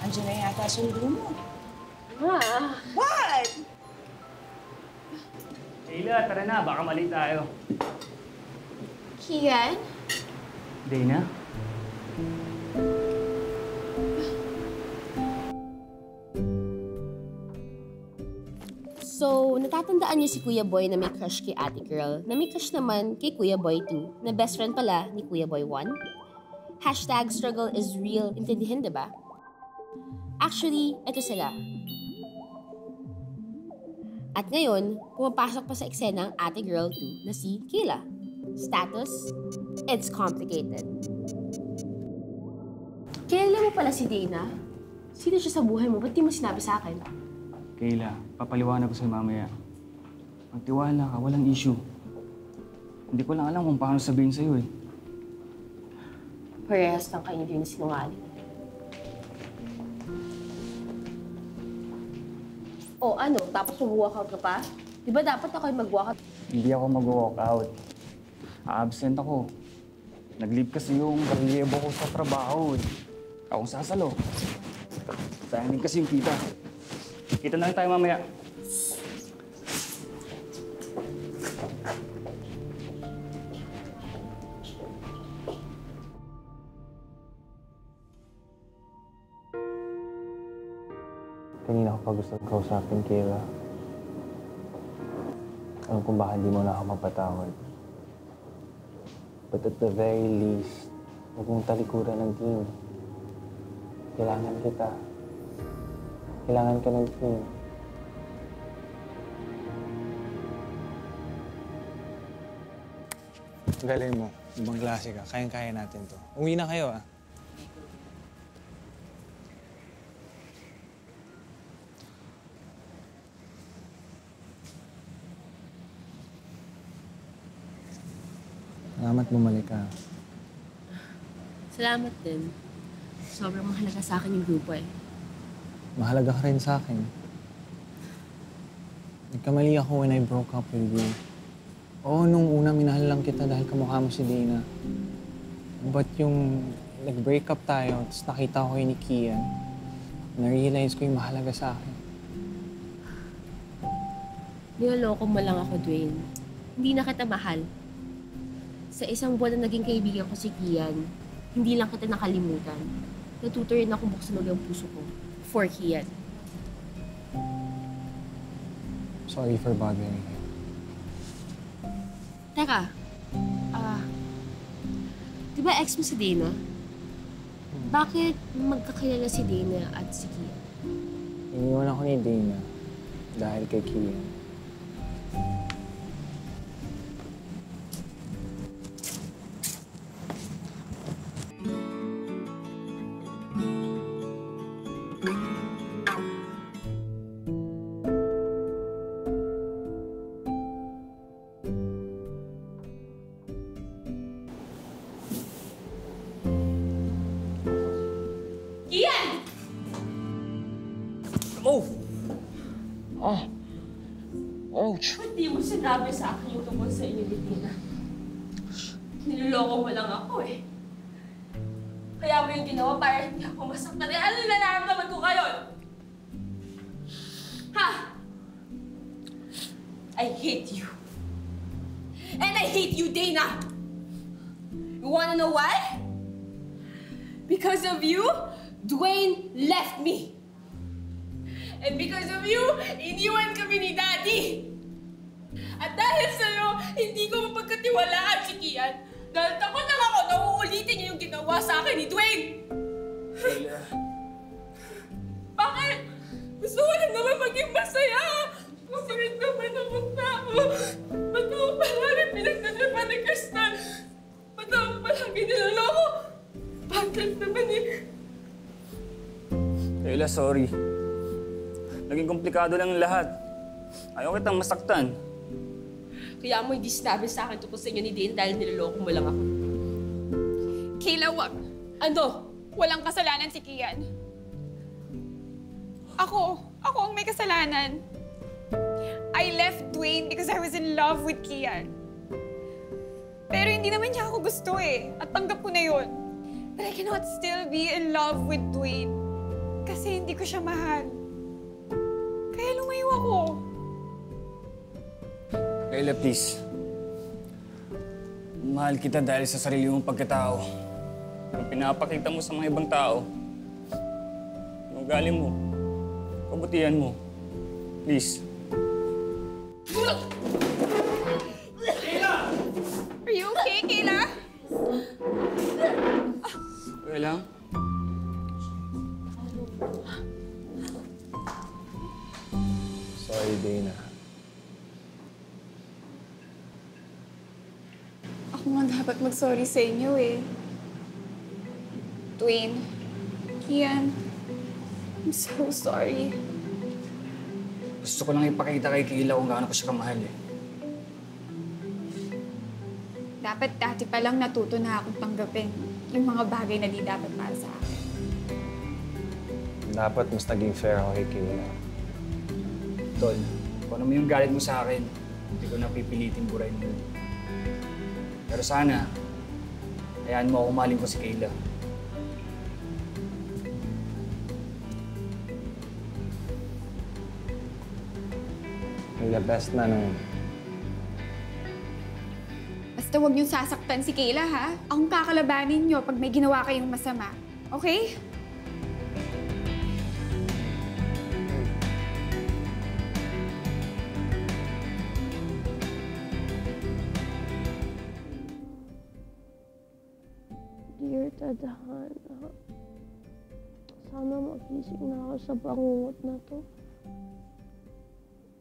Andiyan na yata sundo mo. Ma. What? Kayla, tara na. Baka mali tayo. Kian? Dana? So, natatandaan niyo si Kuya Boy na may crush kay Ate Girl, na may crush naman kay Kuya Boy 2, na best friend pala ni Kuya Boy 1? Hashtag struggle is real, intindihin, diba? Actually, ito sila. At ngayon, pumapasok pa sa eksena ang Ate Girl 2 na si Kayla. Status, it's complicated. Kilala mo pala si Dana? Sino siya sa buhay mo? Ba't di mo sinabi sa akin? Kayla, papaliwanag ko sa'yo mamaya. Magtiwala ka, walang issue. Hindi ko lang alam kung paano sabihin sa'yo eh. Parehas lang kayo din sinungaling. O ano, tapos mag-walkout ka pa? Di ba dapat ako yung mag-walkout? Hindi ako mag-walkout. A-absent ako. Nag-leave kasi yung karelyebo ko sa trabaho eh. Akong sasalo. Sayang din kasi yung kita. Kita na lang tayo mamaya. Kanina ko pa gusto kausapin, Kayla. Alam kung baka hindi mo na ako mapatawad. But at the very least, huwag mong talikuran ng team. Kailangan kita. Kailangan ka ng team. Galing mo. Ibang klase ka. Kayang-kaya natin to. Uwi na kayo, ah. Salamat bumalik ka. Salamat din. Sobrang mahalaga sa akin yung grupo eh. Mahalaga ka rin sa akin. Nagkamali ako when I broke up with you. Oo, nung una minahal lang kita dahil kamukha mo si Dana. But yung nag-break up tayo, tapos nakita ko kayo ni Kian, na-realize ko yung mahalaga sa akin. Niloloko mo lang ako, Dwayne. Hindi na kita mahal. Sa isang buwan na naging kaibigan ko si Kian, hindi lang kita nakalimutan. Natuto rin akong buksan ulit ang puso ko. For Kian. Sorry for bothering you. Teka, di ba ex mo si Dana? Bakit magkakilala si Dana at si Kian? Iniwan ako ni Dana dahil kay Kian. Ba't di mo sinabi sa akin yung tungkol sa inyo ni Dina? Niloloko mo lang ako eh. Kaya mo yung ginawa para hindi ako masaktan. Eh, ano na nararamdaman ko ngayon? Ha? I hate you. And I hate you, Dana! You wanna know why? Because of you, Dwayne left me. And because of you, iniwan kami ni Daddy. At dahil sa'yo, hindi ko mapagkatiwalaan si Kian. Dahil takot lang ako na uulitin niya yung ginawa sa akin ni Dwayne. Kayla. Bakit? Gusto ko lang naman maging masaya. Masakit naman akong tao. Ba't ako palagi pinagdadripan ni Kristal? Ba't ako palagi nilaloko? Bakit naman eh? Kayla, sorry. Naging komplikado lang ang lahat. Ayaw kitang masaktan. Kaya mo hindi sinabi sa akin tungkol sa inyo ni Dane dahil niloloko mo lang ako. Kayla, wag. Ano? Walang kasalanan si Kian. Ako ang may kasalanan. I left Dwayne because I was in love with Kian. Pero hindi naman niya ako gusto eh. At tanggap ko na yun. But I cannot still be in love with Dwayne. Kasi hindi ko siya mahal. Kaya lumayo ako. Kayla, please. Mahal kita dahil sa sarili mong pagkatao. Yung pinapakita mo sa mga ibang tao. Yung ugali mo. Kabutihan mo. Please. Are you okay, Kayla? Okay lang? Sorry, Dana. Ako nga dapat mag-sorry sa inyo eh. Dwayne, Kian, I'm so sorry. Gusto ko lang ipakita kay Kayla kung gaano ko siya kamahal eh. Dapat dati pa lang natuto na akong tanggapin yung mga bagay na di dapat para sa akin. Dapat mas naging fair ako kay Kayla. Tol, kung ano mo yung galit mo sa akin, hindi ko na pipilitin burahin mo. Pero sana, hayaan mo ako mahalin ko si Kayla. You're the best na naman. Basta huwag niyong sasaktan si Kayla, ha? Akong kakalabanin niyo pag may ginawa kayong masama. Okay? Tadhana. Sana magising na ako sa bangungot na to.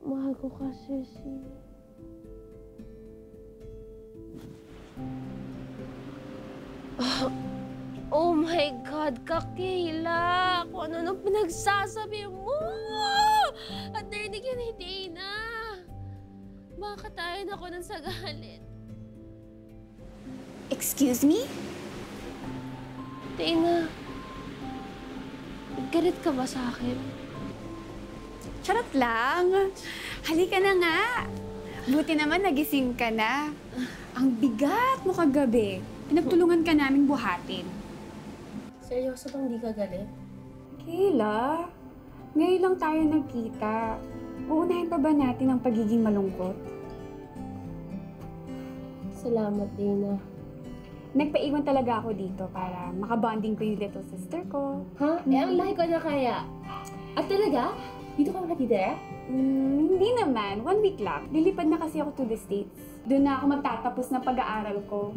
Mahal ko kasi si... Oh my God, Kakayla! Kung ano nang pinagsasabi mo! At narinig yun ni Dana. Baka tayo na ako ng sagalit. Excuse me? Dana, galit ka ba sa akin? Charot lang. Halika na nga. Buti naman nagising ka na. Ang bigat mo kagabi. Pinagtulungan ka namin buhatin. Seryoso bang di ka galit? Kayla, ngayon lang tayo nagkita. Uunahin pa ba natin ang pagiging malungkot? Salamat, Dana. Nagpaiwan talaga ako dito para makabonding ko yung little sister ko. Ha? Eh, ang lahi ko na kaya. At talaga? Dito ka nakatitira? Hindi naman. 1 week lang. Lilipad na kasi ako to the States. Doon na ako magtatapos ng pag-aaral ko.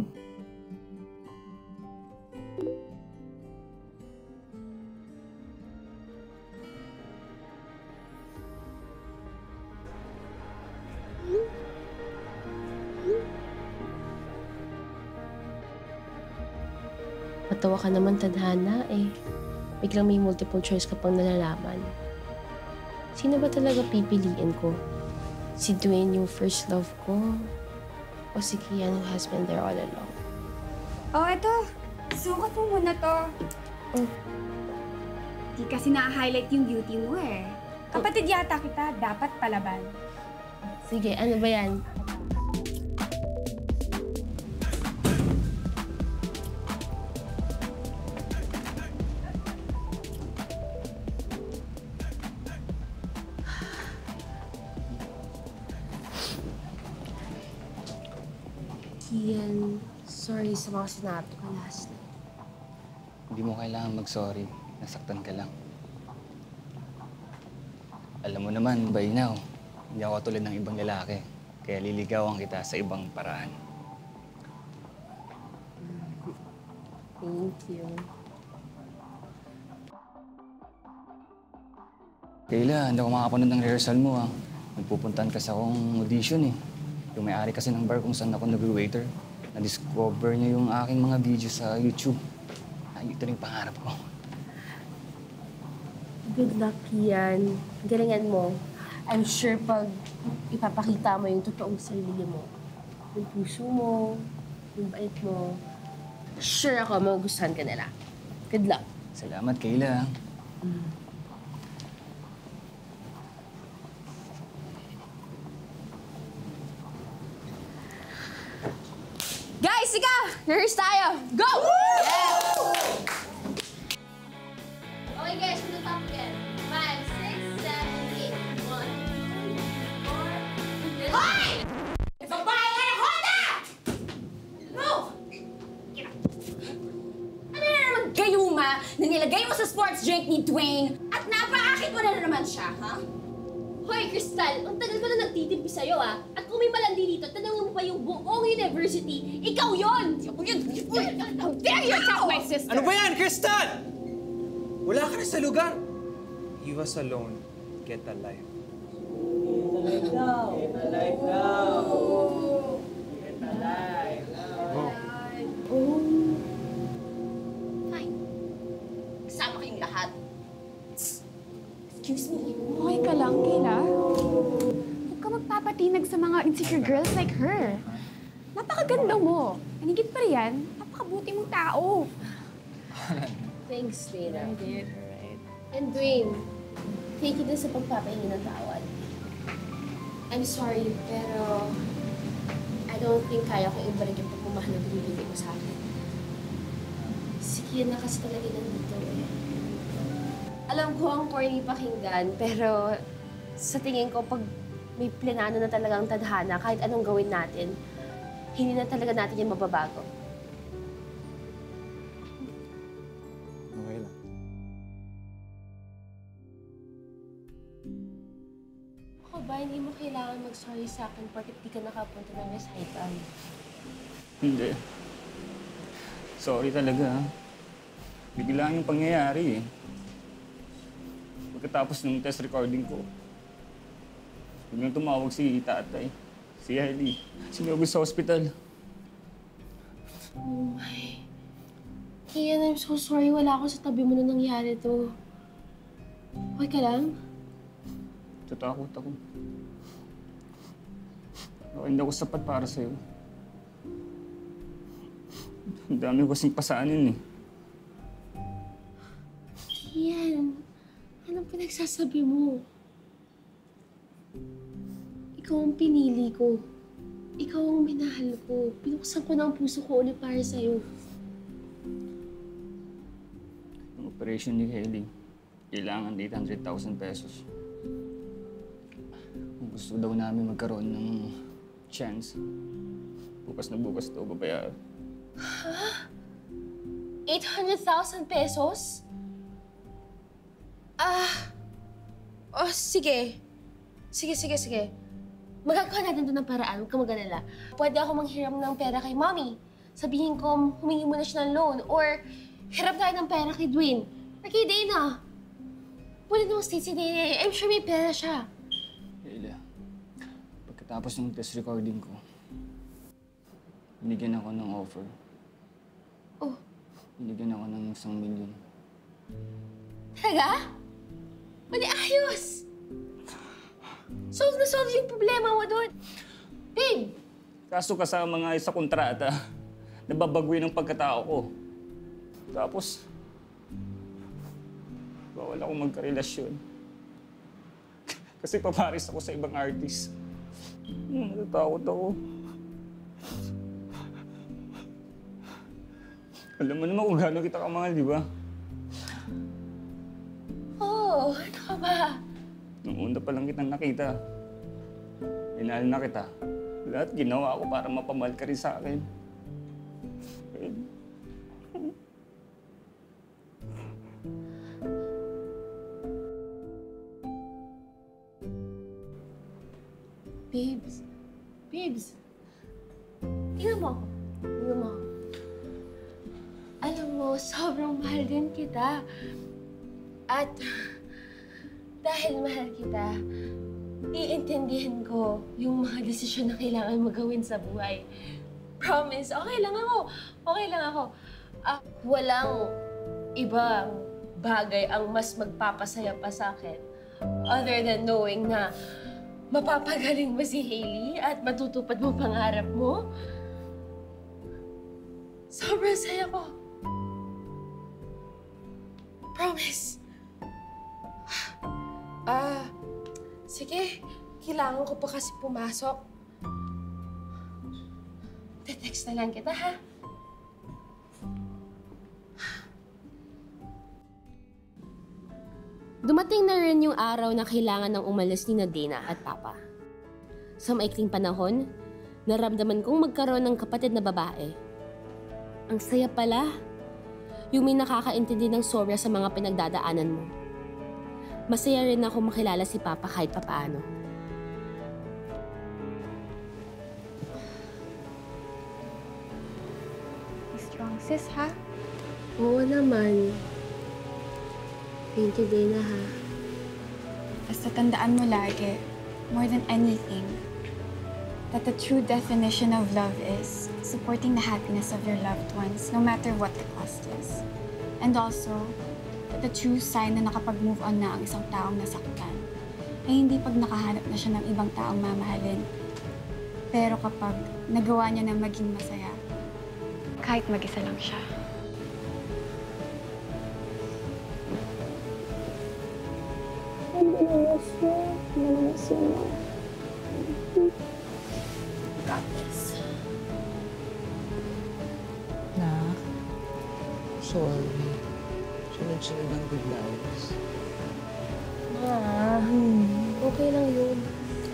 Matawa ka naman, Tadhana, eh. Biglang may multiple choice ka pang nalalaman. Sino ba talaga pipiliin ko? Si Dwayne yung first love ko? O si Kian who has been there all along? Oh, eto. Sukat mo muna to. Oh. Di kasi na-highlight yung beauty mo eh. Kapatid yata kita, dapat palaban. Sige, ano ba yan? Kian, sorry sa mga sinabi ko last night. Hindi mo kailangan mag-sorry. Nasaktan ka lang. Alam mo naman, by now, hindi ako tulad ng ibang lalaki. Kaya liligawan kita sa ibang paraan. Thank you. Kayla, hindi ako makapanood ng rehearsal mo, ha. Nagpupuntahan kasi akong audition, eh. Yung may-ari kasi ng bar kung saan ako nag-waiter. Na-discover niya yung aking mga video sa YouTube. Ito rin yung pangarap ko. Good luck, Kian. Galingan mo. I'm sure pag ipapakita mo yung totoong sarili mo, yung puso mo, yung bait mo, sure ako magugustuhan ka nila. Good luck. Salamat, Kayla. Guys, sige! Rehearse tayo! Go! Yes! Okay, guys, from the top again. 5, 6, 7, 8. 1, 2, 3, 4. Hoy! Babae ka ng Honda! No! Ano na naman gayuma na nilagay mo sa sports drink ni Dwayne at napaakit mo na naman siya, ha? Hoy, Crystal, ang tagal ko na nagtitimpi sa'yo, ah. At kung may malandi dito, tanongin mo pa yung buong university, ikaw yon! Ako yun! How dare you attack my sister! Ano ba yan, Crystal? Wala ka na sa lugar. Leave us alone. Get a life. Get a life now. Go. Oh. Fine. Kasama kayong lahat. Excuse me. Okay ka lang, Kayla. Huwag ka magpapatinag sa mga insecure girls like her. Napakaganda mo. Anigit pa riyan, napakabuti mong tao. Thanks, Dana. Alright. And Dwayne, thank you din sa pagpapahingi ng tawad. I'm sorry, pero I don't think kaya ko ibalik yung pagmamahal na binibigay mo sa akin. Si Kian na kasi talaga nandito eh. Alam ko ang corny pakinggan, pero sa tingin ko, pag may planano na talagang tadhana, kahit anong gawin natin, hindi na talaga natin yung mababago. Okay lang. Ako ba, hindi mo kailangan mag-sorry sa akin porket di ka nakapunta ng recital? Hindi. Sorry talaga, ha. Biglaan yung pangyayari eh. Pagkatapos ng test recording ko, biglang tumawag si tatay, si Ellie. Sinugod sa ospital. Oh my. Kian, I'm so sorry. Wala ako sa tabi mo na nangyari to. Okay ka lang? Tatakot ako. Hindi ako sapat para sa'yo. Ang dami ko kasing pasaanin eh. Kian, anong pinagsasabi mo? Ikaw ang pinili ko. Ikaw ang minahal ko. Pinuksan ko na ang puso ko ulit para sa'yo. Ang operation ni Hailey, kailangan 800,000 pesos. Kung gusto daw namin magkaroon ng chance, bukas na bukas daw babayaran. Ha? 800,000 pesos? Oh, sige. Sige. Magagawa natin doon ng paraan. Huwag ka mag-alala. Pwede ako manghiram ng pera kay Mommy. Sabihin ko, humingi mo na siya ng loan. Or, hirap tayo ng pera kay Dwayne. Or kay Dana. Pwede naman state si Dana. I'm sure may pera siya. Leila, pagkatapos ng test recording ko, binigyan ako ng offer. Oh. Binigyan ako ng 1 million. Talaga? Pwede ayos! Solve na solve yung problema mo doon. Babe! Kaso kasama nga sa kontrata, nababagoy ng pagkatao ko. Tapos, bawal akong magkarelasyon. Kasi paparis ako sa ibang artist. Natatakot ako. Alam mo naman kung gaano kita kamahal, di ba? Oo, ano ka ba? Nung una pa lang kitang nakita, minahal na kita. Lahat ginawa ko para mapamahal ka rin sa akin. Babes. Tingnan mo ako. Alam mo, sobrang mahal din kita. At dahil mahal kita, iintindihan ko yung mga desisyon na kailangan mo gawin sa buhay. Promise, okay lang ako. Walang ibang bagay ang mas magpapasaya pa sa akin other than knowing na mapapagaling mo si Hailey at matutupad mo pangarap mo. Sobrang saya ko. Promise. Sige. Kailangan ko pa kasi pumasok. Te-text na lang kita, ha? Dumating na rin yung araw na kailangan ng umalis ni Dana at Papa. Sa maikling panahon, naramdaman kong magkaroon ng kapatid na babae. Ang saya pala, yung may nakakaintindi ng sobra sa mga pinagdadaanan mo. Masaya rin ako makilala si Papa kahit papaano. Strong sis, ha? Oo naman. Thank you, Dana, ha? Basta tandaan mo lagi, more than anything, that the true definition of love is supporting the happiness of your loved ones, no matter what the cost is. And also, that the true sign na nakapag-move on na ang isang taong nasaktan ay hindi pag nakahanap na siya ng ibang taong mamahalin. Pero kapag nagawa niya na maging masaya, kahit mag-isa lang siya. Nak, sorry. Sunod-sunod ang good vibes. Okay lang yun.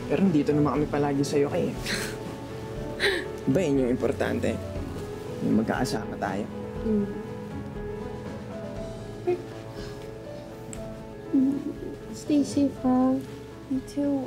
Pero dito naman kami palagi sa'yo kay. Ba yun yung importante? Yung magkakasama tayo. Stay safe, ha? Me too.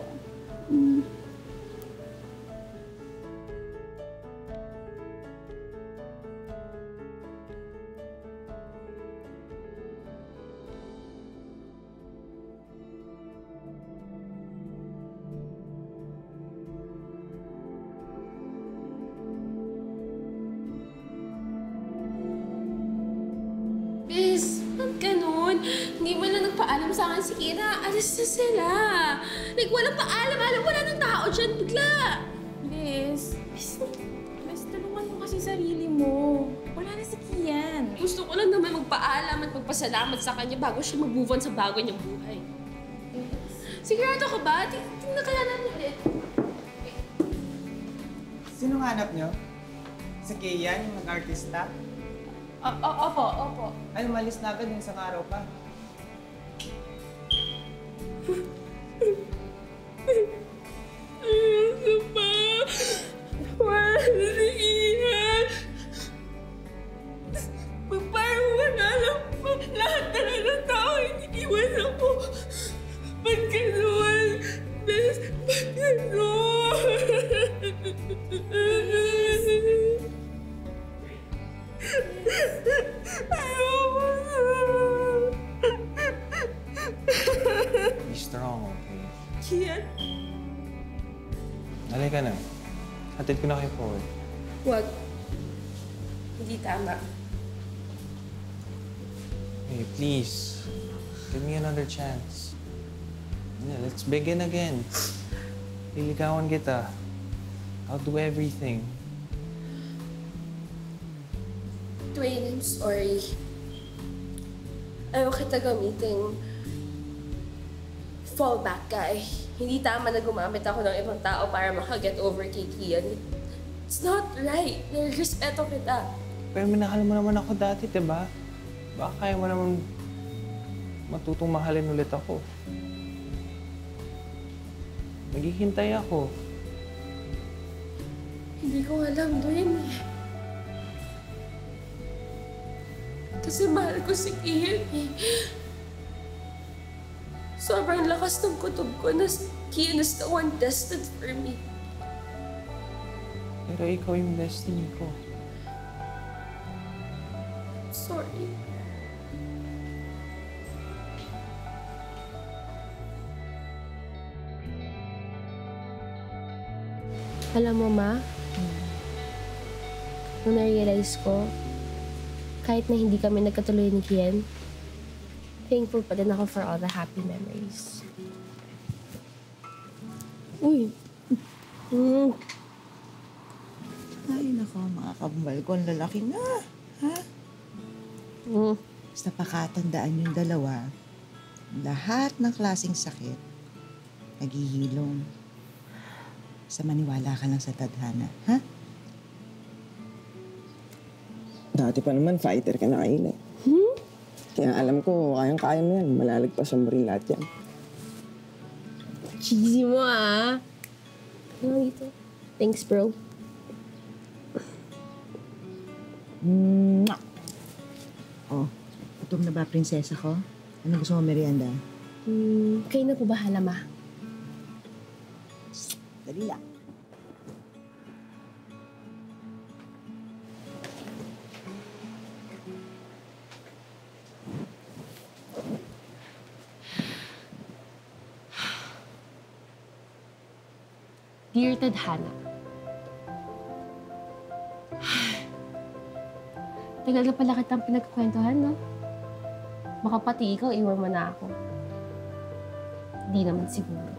nagpaalam sa akin si Kira. Alis na sila. Like, walang paalam. Alam, wala nang tao dyan bigla. Bes, tulungan mo kasi sarili mo. Wala na si Kian. Gusto ko lang naman magpaalam at magpasalamat sa kanya bago siya mag-move on sa bago niyang buhay. Sigurado ka ba? Tingnan kaya natin ulit. Sinong hanap nyo? Si Kian, yung artista? Opo. Ay, umalis na agad yung isang araw pa. Ano ba? Wala si Ian. Parang wala lang po. Lahat talaga ng tao iniiwan ako. Ba't ganun? Bes, ba't ganun? Be strong, okay? Kian? Halika na. Hatid ko na kayo forward. Wag. Hindi tama. Hey, please. Give me another chance. Yeah, let's begin again. Liligawan kita. I'll do everything. Dwayne, I'm sorry. Ayaw kita gamiting fallback guy. Hindi tama na gumamit ako ng ibang tao para makaget over kay Kian. It's not right. Nire-respeto kita. Pero minahal mo naman ako dati, diba? Baka kaya mo naman matutong mahalin ulit ako. Naghihintay ako. Hindi ko alam, Dwayne. Kasi mahal ko si Kian eh. Sobrang lakas ng kutob ko na Kian is the one destined for me. Pero ikaw yung destiny ko. Sorry. Alam mo, Ma, nung na-realize ko, kahit na hindi kami nagkatuloy ni Kian, thankful pa din ako for all the happy memories. Uy! Ay, nako, mga kabal ko, ang lalaki na. Ha? Basta pakatandaan yung dalawa, lahat ng klaseng sakit, naghihilom. Basta maniwala ka lang sa tadhana, ha? Dati pa naman, fighter ka na kayo eh. Kaya alam ko, kayang-kaya mo yan. Malalagpasan mo rin lahat yan. Cheesy mo, ah. Ano dito? Thanks, bro. Oh, gutom na ba, prinsesa ko? Ano gusto mo merienda? Kayo na po bahala, Ma. Dali lang. Dear Tadhana, tagal na pala kitang pinagkukwentuhan, no? Baka pati ikaw, iwan mo na ako. Di naman siguro.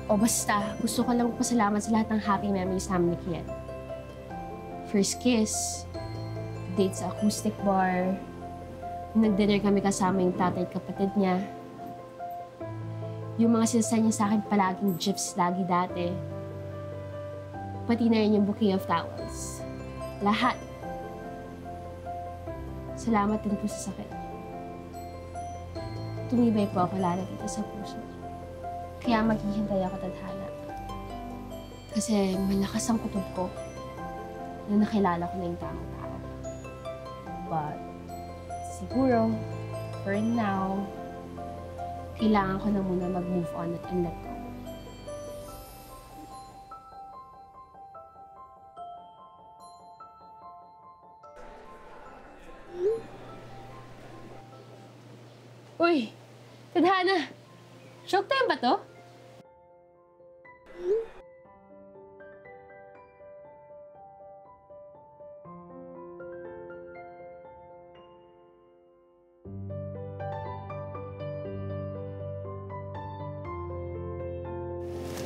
O basta, gusto ko lang pasalamat sa lahat ng happy memories namin ni Kian. First kiss, date sa acoustic bar, nag-dinner kami kasama yung tatay at kapatid niya. Yung mga sinasay niya sa akin palaging gifs lagi dati. Pati na rin yung bouquet of towels. Lahat. Salamat din po sa sakit. Tumibay po ako lalo dito sa puso. Kaya maghihintay ako, Tadhana. Kasi malakas ang kutob ko na nakilala ko na yung tamang tao. But siguro, for now, kailangan ko na muna mag-move on and let go. Uy! Tadhana! Showtime ba to?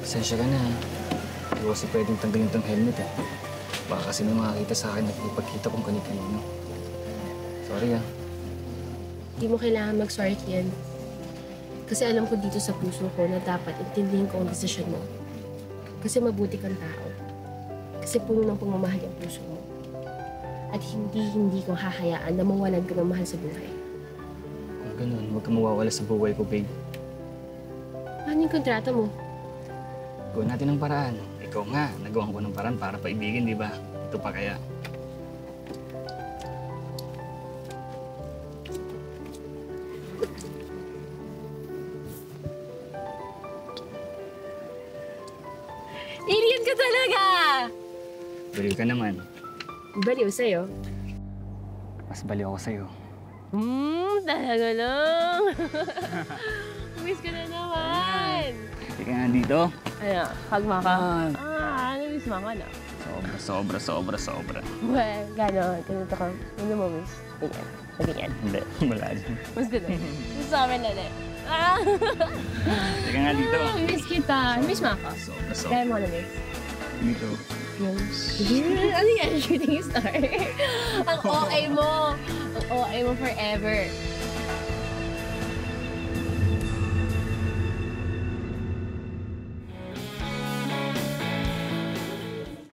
Pasensya ka na. Hindi ko kasi pwedeng tanggalin tong helmet eh. Baka kasi may makakita sa akin at ipagkita kung kanino. Sorry ah. Hindi mo kailangan mag-sorry, Kian. Kasi alam ko dito sa puso ko na dapat intindihin ko ang desisyon mo. Kasi mabuti kang tao. Kasi puno ng pagmamahal ang puso mo. At hindi ko hahayaan na mawalan ka ng mahal sa buhay. Kung ganun, huwag ka mawawala sa buhay ko, babe. Paano yung kontrata mo? Gawin natin ng paraan. Ikaw nga, nagawan ko ng paraan para paibigin, di ba? Ito pa kaya. Alien ka talaga! Baliw ka naman. Baliw sa'yo. Mas baliw ako sa'yo. Talaga lang. Miss ko na naman. Hindi ka nga dito. Ano, hagma ka? Miss mo ako na. Sobra. Well, gano'n. Ganito ka. Ano mo, miss? Ganyan. Ganyan. Hindi, wala dyan. Mas gano'n. Miss sa amin na Hindi ka nga dito. Miss kita. Miss mo ako. Sobra. Kaya mo na, miss. Dito. Ano yan? Shooting star. Ang OA mo. Ang OA mo forever.